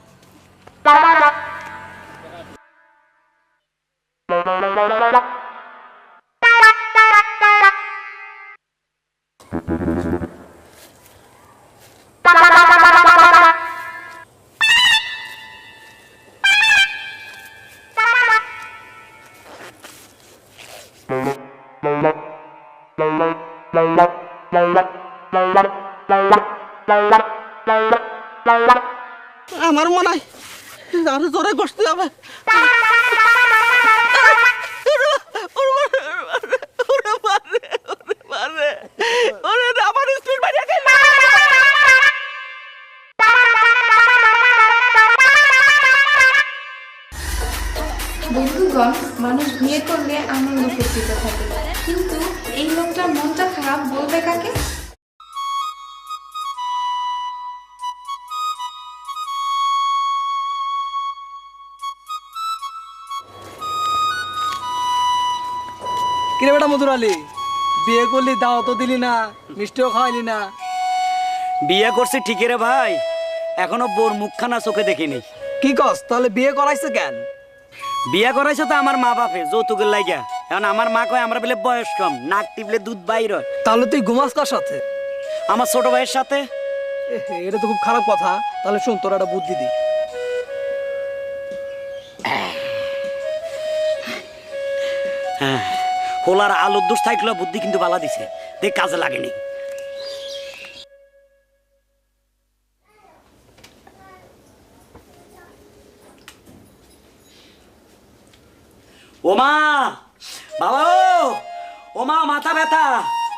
জোরে কষতে হবে। বন্ধুগণ, মানুষ বিয়ে করলে আনন্দ ফুর্তিতে থাকে, কিন্তু এই লোকটার মনটা খারাপ বলবে কাকে? কিরে বেটা মধুর আলী, বিয়ে করলি দাও তো দিলি না, মিষ্টিও খাওয়াইলি না। বিয়ে করছি ঠিকই রে ভাই, এখনো বোর মুখখানা চোখে দেখিনি। কি কস, তাহলে বিয়ে করাইছে কেন? বিয়ে করাইছে তো আমার মা বাপে যৌতুকের লাইগা। এখন আমার মা কয় আমরা বলে বয়স কম, নাক টিপলে দুধ বাইর হয়। তাহলে তুই ঘুমাস কার সাথে? আমার ছোট ভাইয়ের সাথে। এটা তো খুব খারাপ কথা। তাহলে শুন, তোর একটা বুদ্ধি দি। হ্যাঁ, হোলার আলুর দোষ থাকলো, বুদ্ধি কিন্তু বালা দিছে, দেখ কাজে লাগেনি। ও মা, বাবা, ও মা, মাথা ব্যথা,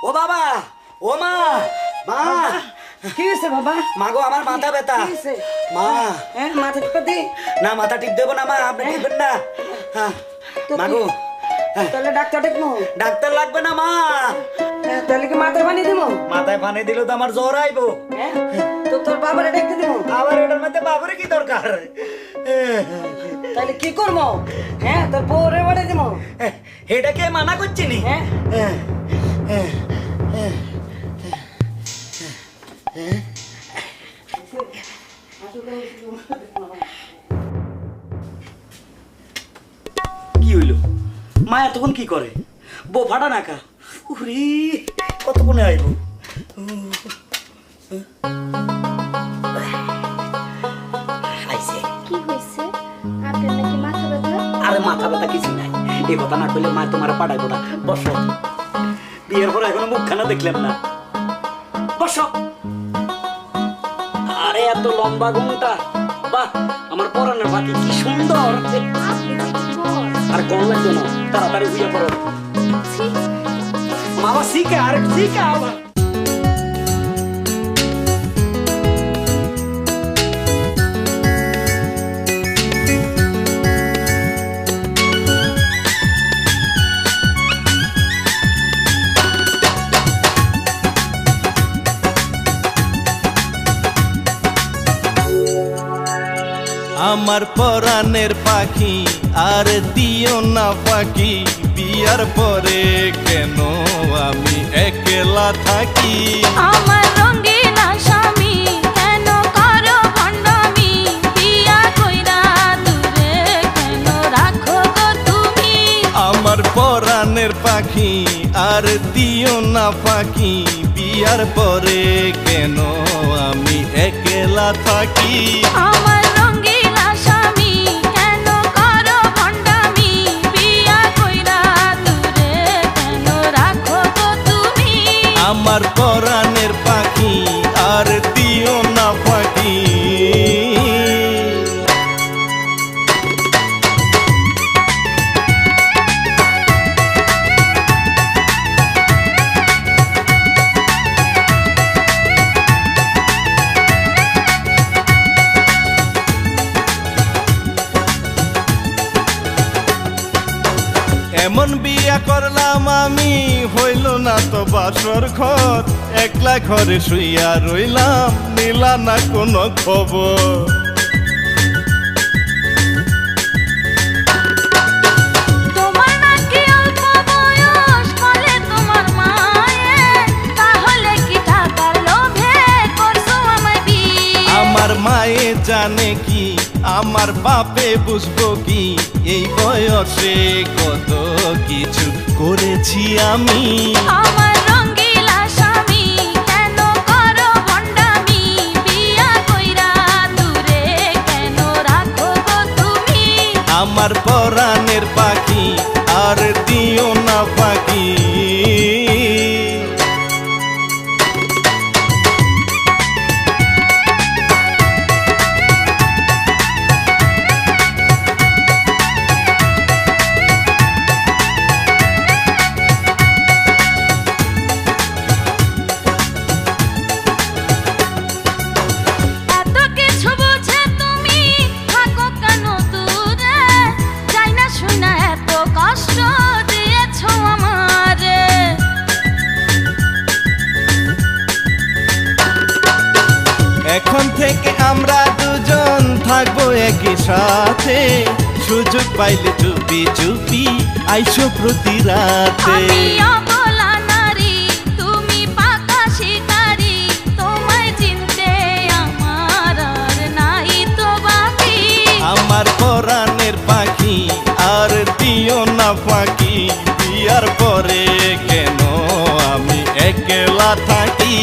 ও বাবা, ও মা, মা, কি হয়েছে বাবা? মা গো আমার মাথা ব্যথা। মা, মাথা টিপে দে। না মাথা টিপ দেবো না মা, আপনি টিপবেন না। হ্যাঁ, মা গো, তাহলে ডাক্তার দেখবো? ডাক্তার লাগবে না মা। তাহলে কি মাথায় পানি দিব? মাথায় পানি দিলে তো আমার জ্বর আইবো। তো তোর বাবারে দেখতে দিব? আবার এটার মধ্যে বাবুরে কি দরকার? তাহলে কি করবো? তোর বউরে বাড়ি দিব? এটাকে মানা করছি নি? কি হইলো? মা এতক্ষণ কি করে? বউ ফাটা নাকা। উরি কতক্ষণে আইব? আইছে। কি হয়েছে? আপনার নাকি মাথা ব্যথা? আরে মাথা ব্যথা কিছু নাই, এই কথা না কইলে মা তোমার পাঠাইবো না। বসো, বিয়ের পর এখনো মুখখানা দেখলাম না। বসো। আরে এত লম্বা ঘুমটা, বাহ, আমার পরানের বাকি কি সুন্দর। আর কম লাগতো না, তাড়াতাড়ি বুঝে পড়ো। মামা শিখে, আরে শিখে আবার। আমার পরাণের পাখি আর দিও না পাখি, বিয়ার পরে কেন আমি একলা থাকি? আমার রঙিনা স্বামী কেন করো ভণ্ডামি? বিয়া কইরা দূরে কেন রাখো গো তুমি? আমার পরাণের পাখি আর দিও না পাখি, বিয়ার পরে কেন আমি একলা থাকি? আমার রঙিনা স্বামী কেন করো ভণ্ডামি? বিয়া কইরা দূরে কেন রাখো গো তুমি? আমার পরাণের পাখি আর দিও না পাখি। এমন বিয়া করলাম আমি, হইল না তো বাসর ঘর, একলা ঘরে শুইয়া রইলাম, নিলা না কোনো খবর। তোমার নাকি অল্প বয়স, বলে তোমার মায়ে, তাহলে কি টাকার লোভে করছো আমায় বিয়ে? আমার মায়ে জানে কি, আমার বাপে বুঝবো কি, এই বয়সে কত কিছু করেছি আমি। আমার রঙিলা স্বামী কেন করো ভণ্ডামি? বিয়া কইরা দূরে কেন রাখো গো তুমি? আমার পরাণের পাখি আর দিও না পাখি। সাথে সুযোগ পাইলে চুপি চুপি আইসো প্রতি রাতে আমি অবলা নারী তুমি পাকা শিকারী তোমায় চিনতে আমার আর নাই তো বাকি আমার পরাণের পাখি আর দিও না ফাঁকি বিয়ার পরে কেন আমি একলা থাকি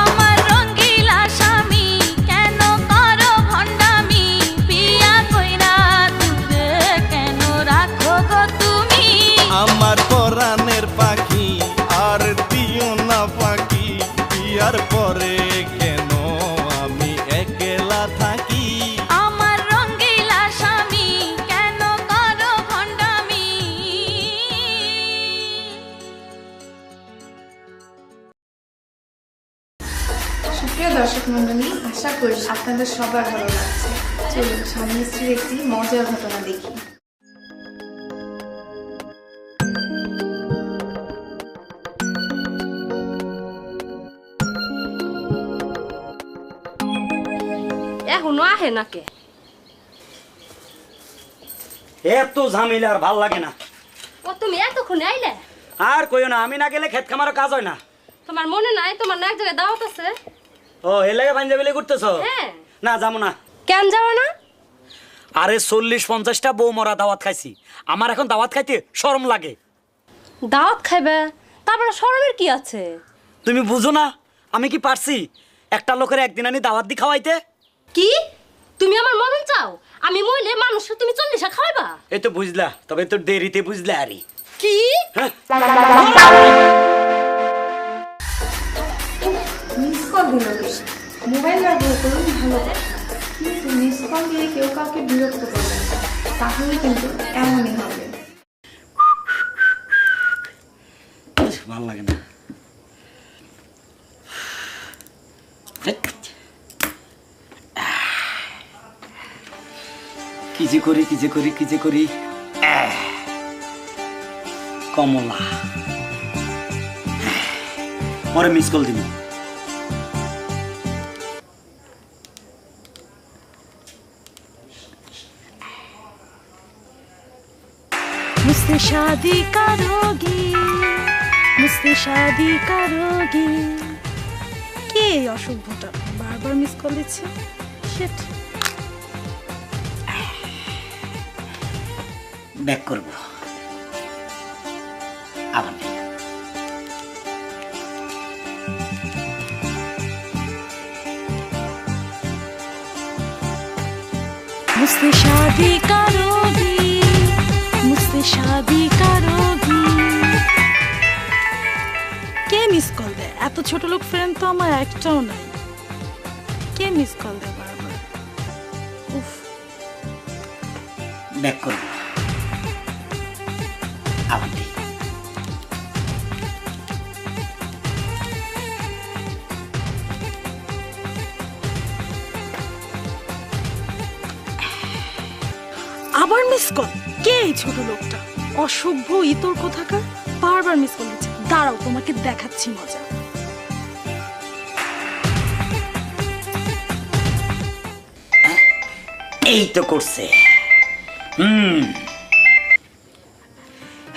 আমার রঙ্গিলা স্বামী কেন করো ভণ্ডামি বিয়া কইরা দূরে কেন রাখো গো তুমি আমার পরাণের পাখি আর দিও না ফাঁকি বিয়ার পরে কেন আমি একলা থাকি আমার রঙ্গিলা স্বামী কেন করো ভণ্ডামি সুপ্রিয় দর্শক মন্ডলী, আশা করি আপনাদের সবার ভালো লাগছে। চলুন স্বামী স্ত্রীর একটি মজার ঘটনা দেখি। এখনো আহে নাকে? এত ঝামেলা আর ভাল লাগে না। ও তুমি এতক্ষণে আইলে? আর কইও না, আমি না গেলে ক্ষেত খামারও কাজ হয় না। তোমার মনে নাই তোমার না এক জায়গায় দাওয়াত আছে? ও এর লাগে পাঞ্জাবিলে ঘুরতেছো? হ্যাঁ। না যাবো না। কেন যাও না? আরে 40-50টা বউ মরা দাওয়াত খাইছি, আমার এখন দাওয়াত খাইতে শরম লাগে। দাওয়াত খাইবে তারপরে শরমের কি আছে? তুমি বুঝো না আমি কি পারছি একটা লোকের একদিন আনি দাওয়াত দি খাওয়াইতে? কি তুমি আমার মরণ চাও? আমি মইলে মানুষকে তুমি 40 খাওয়াইবা? এই তো বুঝলা, তবে তো দেরিতে বুঝলা। আরে কি মিস কল দিল কে? মোবাইল ব্যবহার করুন ভালো কথা, কিন্তু মিস কল দিয়ে কেউ কাউকে বিরক্ত করবেন না, তাহলে কিন্তু এমনই হবে। ভালো লাগে না। কি যে করি কি যে করি কি যে করি। কমলা ওরে মিস কল দিবি। मुझसे शादी करोगी मुझसे शादी करोगी কে এই অসভ্যটা বারবার মিস কল দিচ্ছে? শিট। ব্যাক করব আবার मुझसे शादी करोगी मुझसे शादी करोगी কে মিস কল দেয়? এত ছোট লোক ফ্রেন্ড তো আমার একটাও নাই। কে মিস কল দেয় বারবার? উফ। ব্যাক করব আবার আবার মিস কল? কে এই ছোট লোকটা? অসভ্য ইতর কোথাকার, বারবার মিস কল দিচ্ছে। দাঁড়াও তোমাকে দেখাচ্ছি মজা। এই তো করছে।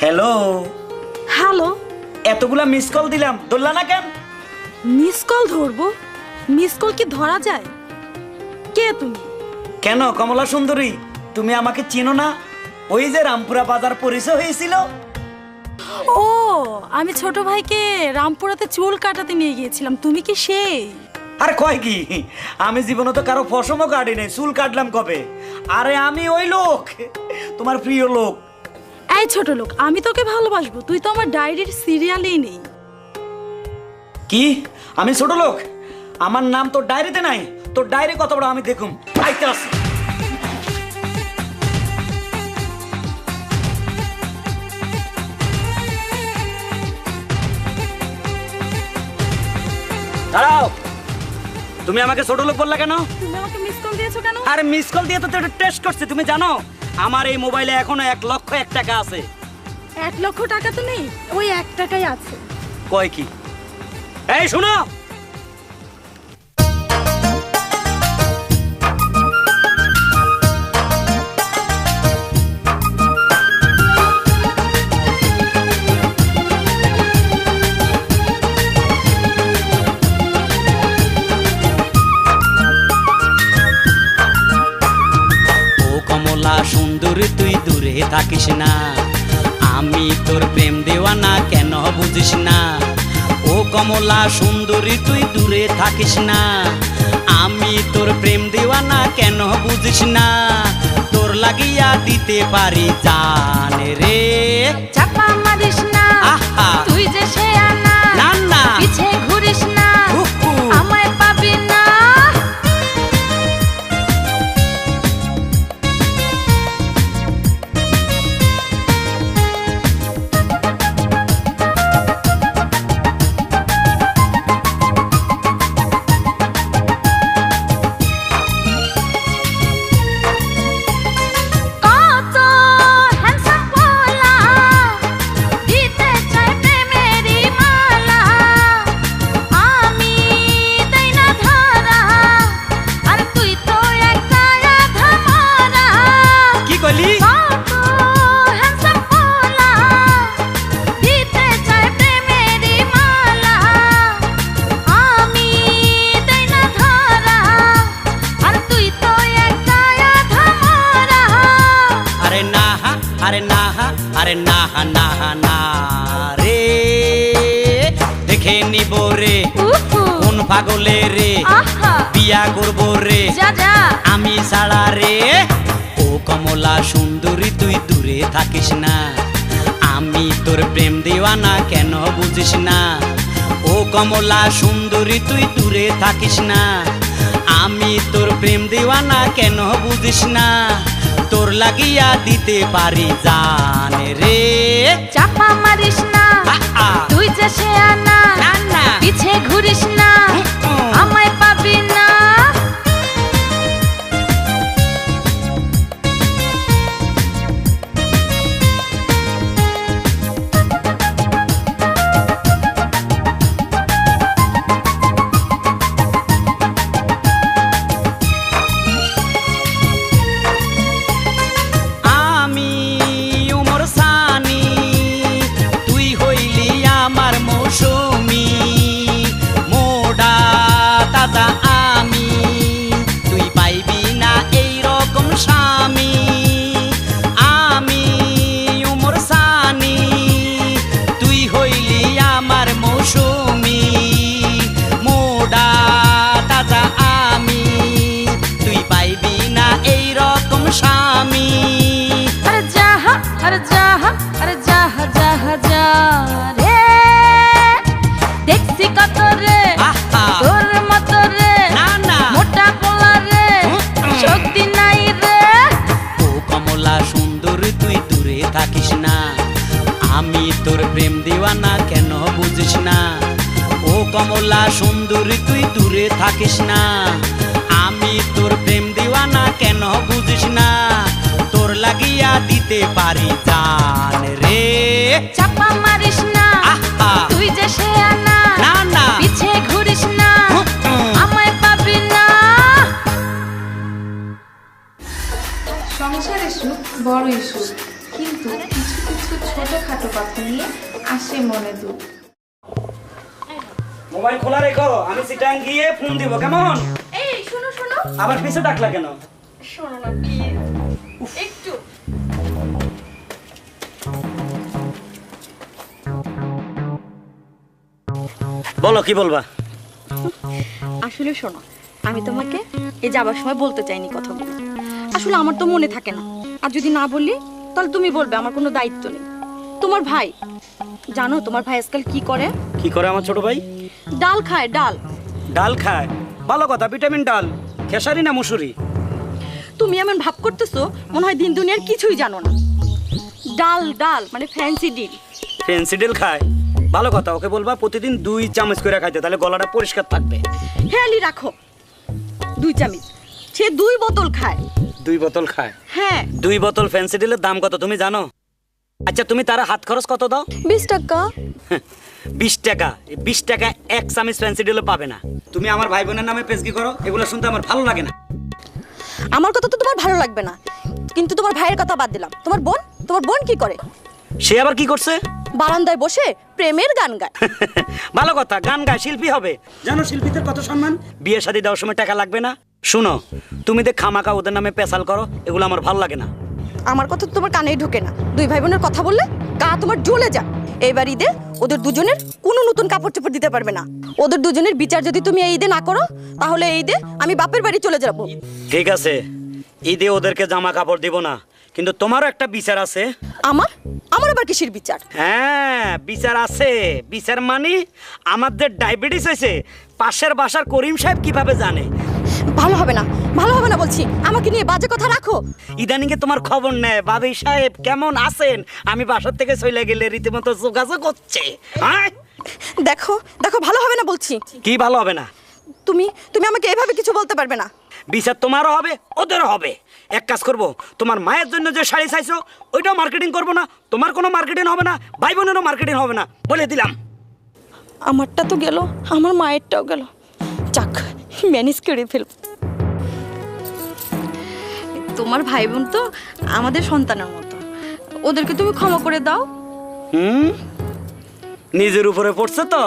Hello hello. এতগুলা মিস কল দিলাম, ধরলা না কেন? মিস কল ধরবো? মিস কল কি ধরা যায়? কে তুমি? কেন কমলা সুন্দরী, তুমি আমাকে চিনো না? ওই যে রামপুরা বাজার পরিচয় হয়েছিল। ও, আমি ছোট ভাইকে রামপুরাতে চুল কাটাতে নিয়ে গিয়েছিলাম। তুমি কি সেই? আর কয় কি, আমি জীবনে তো কারো ফসমও কাটি নাই, চুল কাটলাম কবে? আরে আমি ওই লোক, তোমার প্রিয় লোক। এই ছোট লোক, আমি তোকে ভালোবাসবো, তুই তো আমার ডায়েরির সিরিয়ালেই নেই। কি আমি ছোট লোক? আমার নাম তোর ডায়েরিতে নাই? তোর ডায়েরি কত বড় আমি দেখুম, আইতে আসি। দাঁড়াও, তুমি আমাকে ছোট লোক বললা কেন? তুমি আমাকে মিস কল দিয়েছো কেন? আরে মিস কল দিয়ে তো টেস্ট করছে। তুমি জানো আমার এই মোবাইলে এখনো 1,01,000 টাকা আছে। 1 লক্ষ টাকা তো নেই, ওই 1 টাকাই আছে। কয় কি? এই শোনো, থাকিস না। আমি তোর প্রেম দেওয়ানা কেন বুঝিস না? ও কমলা সুন্দরী তুই দূরে থাকিস না। আমি তোর প্রেম দেওয়ানা কেন বুঝিস না? তোর লাগিয়া দিতে পারি জান রে। চাপা মারিস না, আহা তুই যে সে আনা, না না পিছে ঘুরিস না, উহু। আমায় পাবি না। কত হ্যান্ডসাম পোলা দিতে চায় প্রেমেরই মালা, আমি দেই না ধরা, আর তুই তো একা আধা মরা। কি কইলি? কত হ্যান্ডসাম পোলা দিতে চায় প্রেমেরই মালা, আমি দেই না ধরা, আর তুই তো একা আধা মরা। আরে না হা, আরে না হা, আরে না হা, না হা, না রে। দেখে নিব রে উহু, কোন পাগলে রে, আহা, বিয়া করব রে যা যা। আমি ছাড়া রে। ও কমলা সুন্দরী তুই দূরে থাকিস না। আমি তোর প্রেম দেওয়ানা কেন বুঝিস না? ও কমলা সুন্দরী তুই দূরে থাকিস না। আমি তোর প্রেম দেওয়ানা কেন বুঝিস না? তোর লাগিয়া দিতে পারি জান রে। চাপা মারিস না, আহা, তুই যে সে আনা, না না পিছে ঘুরিস না, আমায় পাবি না। আমি উমর সানি, তুই হইলি আমার মৌসুমি, মোডা তাজা আমি, তুই পাইবি না এই রকম স্বামী। আমি উমর সানি, তুই হইলি আমার মৌসুমি, মোডা তাজা আমি, তুই পাইবি না এই রকম স্বামী। আরে যাহা, আরে যাহা, আরে যাহা যাহা যা রে। দেখছি কত রে আহা তোর মতো রে, না না মোটা পোলা রে, শক্তি নাই রে। ও কমলা সুন্দর তুই দূরে থাকিস না। আমি তোর প্রেম দেওয়ানা কেন বুঝিস না? ও কমলা সুন্দরী তুই দূরে থাকিস না। আমি তোর প্রেম দেওয়ানা কেন বুঝিস না? তোর লাগিয়া দিতে পারি জান রে। চাপা মারিস না, আহা তুই যে সে আনা, না না পিছে ঘুরিস না, আমায় পাবি না। সংসারে সুখ বড়ই সুখ, কিন্তু কিছু কিছু ছোটখাটো কথা নিয়ে আসে মনে দুঃখ। মোবাইল খোলা রেখো, আমি সিটাং গিয়ে ফোন দিব কেমন? এই শোনো শোনো আবার পিছে ডাকলা কেন? শোনো না প্লিজ একটু। বলো কি বলবা? আসলে শোনো, আমি তোমাকে এই যাবার সময় বলতে চাইনি কথাগুলো। আসলে আমার তো মনে থাকে না, আর যদি না বললি তাহলে তুমি বলবে আমার কোনো দায়িত্ব নেই। তোমার ভাই, জানো তোমার ভাই আজকাল কি করে? কি করে আমার ছোট ভাই? ডাল খায়, ডাল। ডাল খায়, ভালো কথা, ভিটামিন ডাল। খেসারি না মুসুরি? তুমি এমন ভাব করতেছো মনে হয় দিন দুনিয়ার কিছুই জানো না। ডাল ডাল মানে ফ্যান্সি ডিল। ফ্যান্সি ডিল খায়, ভালো কথা। ওকে বলবা প্রতিদিন 2 চামচ করে খাইতে, তাহলে গলাটা পরিষ্কার থাকবে। হেয়ালি রাখো 2 চামচ, সে 2 বোতল খায়। 2 বোতল খায়? হ্যাঁ। 2 বোতল ফ্যান্সি ডিলের দাম কত তুমি জানো? আচ্ছা তুমি তারা হাত খরচ কত দাও? 20 টাকা। 20 টাকা? 20 টাকা 1 চামচ ফ্যান্সি ডিলে পাবে না। তুমি আমার ভাই বোনের নামে পেশকি করো, এগুলো শুনতে আমার ভালো লাগে না। আমার কথা তো তোমার ভালো লাগবে না, কিন্তু তোমার ভাইয়ের কথা বাদ দিলাম। তোমার বোন কি করে? সে আবার কি করছে? বারান্দায় বসে প্রেমের গান গায়। ভালো কথা, গান গায়, শিল্পী হবে। জানো শিল্পীদের কত সম্মান? বিয়ে শাদী দেওয়ার সময় টাকা লাগবে না। শুনো, তুমি যে খামাকা ওদের নামে পেশাল করো, এগুলো আমার ভালো লাগে না। আমার কথা তো তোমার কানেই ঢোকে না। দুই ভাই বোনের কথা বললে গা তোমার জ্বলে যায়। এইবার ঈদে ওদের দুজনের কোনো নতুন কাপড় চোপড় দিতে পারবে না। ওদের দুজনের বিচার যদি তুমি এই ঈদে না করো, তাহলে এই ঈদে আমি বাপের বাড়ি চলে যাব। ঠিক আছে, ঈদে ওদেরকে জামা কাপড় দিব না, কিন্তু তোমারও একটা বিচার আছে। আমার আমার আবার কিসের বিচার? হ্যাঁ, বিচার আছে। বিচার মানে আমাদের ডায়াবেটিস হয়েছে, পাশের বাসার করিম সাহেব কিভাবে জানে? ভালো হবে না, ভালো হবে না বলছি। আমাকে নিয়ে বাজে কথা রাখো। ইদানিং তোমার খবর নেয় বাবি সাহেব কেমন আছেন, আমি বাসার থেকে চলে গেলে রীতিমতো যোগাযোগ হচ্ছে। হ্যাঁ, দেখো দেখো, ভালো হবে না বলছি। কি ভালো হবে না? তুমি তুমি আমাকে এভাবে কিছু বলতে পারবে না। বিচার তোমারও হবে, ওদেরও হবে। এক কাজ করব, তোমার মায়ের জন্য যে শাড়ি চাইছো ওইটাও মার্কেটিং করব না, তোমার কোনো মার্কেটিং হবে না, ভাই বোনেরও মার্কেটিং হবে না, বলে দিলাম। আমারটা তো গেল, আমার মায়েরটাও গেল। যাক, ম্যানেজ করে ফেলব। তোমার ভাই বোন তো আমাদের সন্তানের মতো, ওদেরকে তুমি ক্ষমা করে দাও। নিজের উপরে পড়ছে তো।